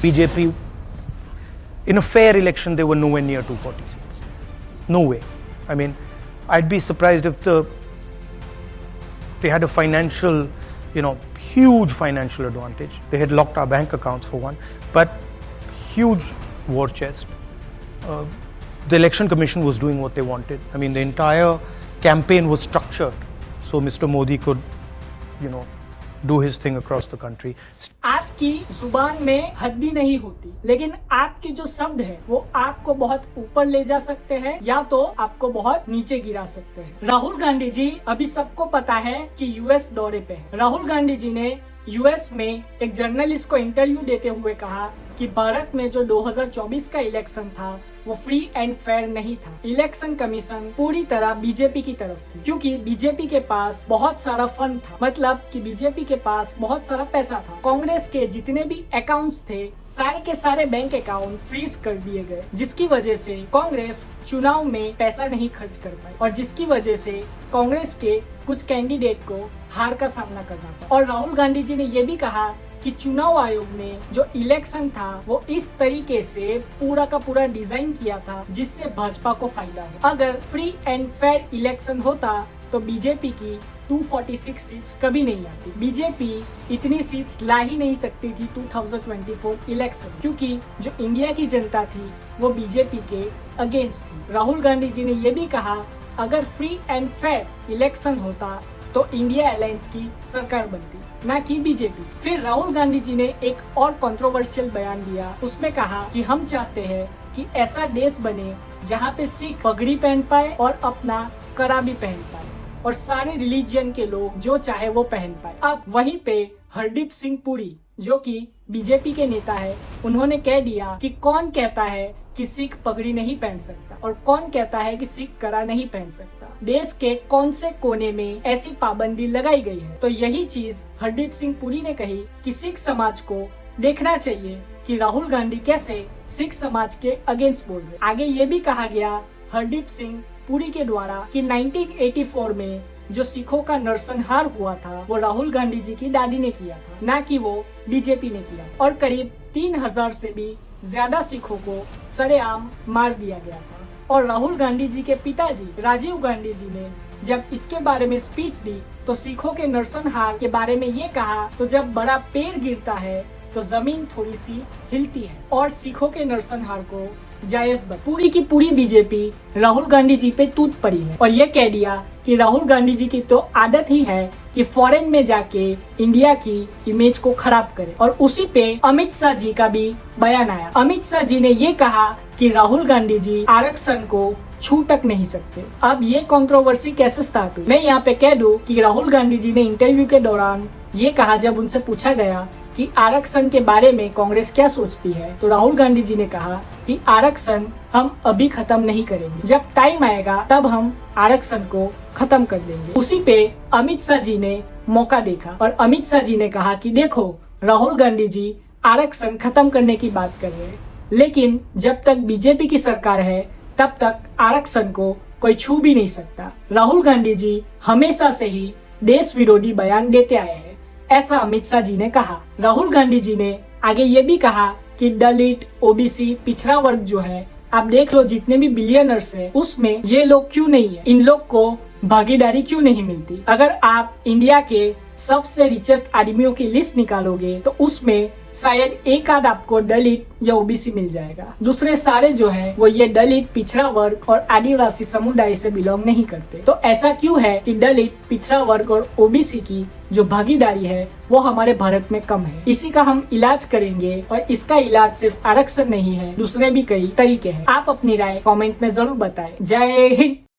BJP, in a fair election, they were nowhere near 240 seats. No way. I mean, I'd be surprised if they had a financial, huge financial advantage. They had locked our bank accounts for one, but huge war chest. The election commission was doing what they wanted. I mean, the entire campaign was structured so Mr. Modi could, do his thing across the country. आपकी जुबान में हद्दी नहीं होती, लेकिन आपके जो शब्द है वो आपको बहुत ऊपर ले जा सकते हैं या तो आपको बहुत नीचे गिरा सकते हैं। राहुल गांधी जी अभी सबको पता है कि यूएस दौरे पे है। राहुल गांधी जी ने यूएस में एक जर्नलिस्ट को इंटरव्यू देते हुए कहा कि भारत में जो 2024 का इलेक्शन था वो फ्री एंड फेयर नहीं था। इलेक्शन कमीशन पूरी तरह बीजेपी की तरफ थी, क्योंकि बीजेपी के पास बहुत सारा फंड था, मतलब कि बीजेपी के पास बहुत सारा पैसा था। कांग्रेस के जितने भी अकाउंट्स थे सारे के सारे बैंक अकाउंट्स फ्रीज कर दिए गए, जिसकी वजह से कांग्रेस चुनाव में पैसा नहीं खर्च कर पाई और जिसकी वजह से कांग्रेस के कुछ कैंडिडेट को हार का सामना करना पड़ा। और राहुल गांधी जी ने ये भी कहा कि चुनाव आयोग ने जो इलेक्शन था वो इस तरीके से पूरा का पूरा डिजाइन किया था जिससे भाजपा को फायदा है। अगर फ्री एंड फेयर इलेक्शन होता तो बीजेपी की 246 सीट्स कभी नहीं आती। बीजेपी इतनी सीट्स ला ही नहीं सकती थी 2024 इलेक्शन, क्योंकि जो इंडिया की जनता थी वो बीजेपी के अगेंस्ट थी। राहुल गांधी जी ने ये भी कहा अगर फ्री एंड फेयर इलेक्शन होता तो इंडिया अलायंस की सरकार बनती, ना कि बीजेपी। फिर राहुल गांधी जी ने एक और कंट्रोवर्शियल बयान दिया, उसमें कहा कि हम चाहते हैं कि ऐसा देश बने जहाँ पे सिख पगड़ी पहन पाए और अपना कड़ा भी पहन पाए और सारे रिलीजियन के लोग जो चाहे वो पहन पाए। अब वहीं पे हरदीप सिंह पुरी जो कि बीजेपी के नेता है, उन्होंने कह दिया कि कौन कहता है कि सिख पगड़ी नहीं पहन सकता और कौन कहता है कि सिख कड़ा नहीं पहन सकता। देश के कौन से कोने में ऐसी पाबंदी लगाई गई है? तो यही चीज हरदीप सिंह पुरी ने कही कि सिख समाज को देखना चाहिए कि राहुल गांधी कैसे सिख समाज के अगेंस्ट बोल रहे। आगे ये भी कहा गया हरदीप सिंह पुरी के द्वारा कि 1984 में जो सिखों का नरसंहार हुआ था वो राहुल गांधी जी की दादी ने किया था, ना कि वो बीजेपी ने किया। और करीब 3000 से भी ज्यादा सिखों को सरेआम मार दिया गया था। और राहुल गांधी जी के पिताजी राजीव गांधी जी ने जब इसके बारे में स्पीच दी तो सिखों के नरसंहार के बारे में ये कहा, तो जब बड़ा पेड़ गिरता है तो जमीन थोड़ी सी हिलती है और सिखों के नरसंहार को जायज बन। पूरी की पूरी बीजेपी राहुल गांधी जी पे टूट पड़ी है और ये कह दिया कि राहुल गांधी जी की तो आदत ही है कि फॉरेन में जाके इंडिया की इमेज को खराब करे। और उसी पे अमित शाह जी का भी बयान आया। अमित शाह जी ने ये कहा कि राहुल गांधी जी आरक्षण को छू तक नहीं सकते। अब ये कंट्रोवर्सी कैसे स्टार्ट हुई? मैं यहाँ पे कह दूं कि राहुल गांधी जी ने इंटरव्यू के दौरान ये कहा, जब उनसे पूछा गया कि आरक्षण के बारे में कांग्रेस क्या सोचती है, तो राहुल गांधी जी ने कहा कि आरक्षण हम अभी खत्म नहीं करेंगे, जब टाइम आएगा तब हम आरक्षण को खत्म कर देंगे। उसी पे अमित शाह जी ने मौका देखा और अमित शाह जी ने कहा कि देखो राहुल गांधी जी आरक्षण खत्म करने की बात कर रहे हैं, लेकिन जब तक बीजेपी की सरकार है तब तक आरक्षण को कोई छू भी नहीं सकता। राहुल गांधी जी हमेशा से ही देश विरोधी बयान देते आए हैं, ऐसा अमित शाह जी ने कहा। राहुल गांधी जी ने आगे ये भी कहा कि दलित, ओबीसी, पिछड़ा वर्ग जो है, आप देख लो जितने भी बिलियनर्स है उसमें ये लोग क्यों नहीं है, इन लोग को भागीदारी क्यों नहीं मिलती। अगर आप इंडिया के सबसे रिचेस्ट आदमियों की लिस्ट निकालोगे तो उसमें शायद एक आध आपको दलित या ओबीसी मिल जाएगा, दूसरे सारे जो है वो ये दलित, पिछड़ा वर्ग और आदिवासी समुदाय से बिलोंग नहीं करते। तो ऐसा क्यों है कि दलित, पिछड़ा वर्ग और ओबीसी की जो भागीदारी है वो हमारे भारत में कम है? इसी का हम इलाज करेंगे और इसका इलाज सिर्फ आरक्षण नहीं है, दूसरे भी कई तरीके हैं। आप अपनी राय कमेंट में जरूर बताएं। जय हिंद।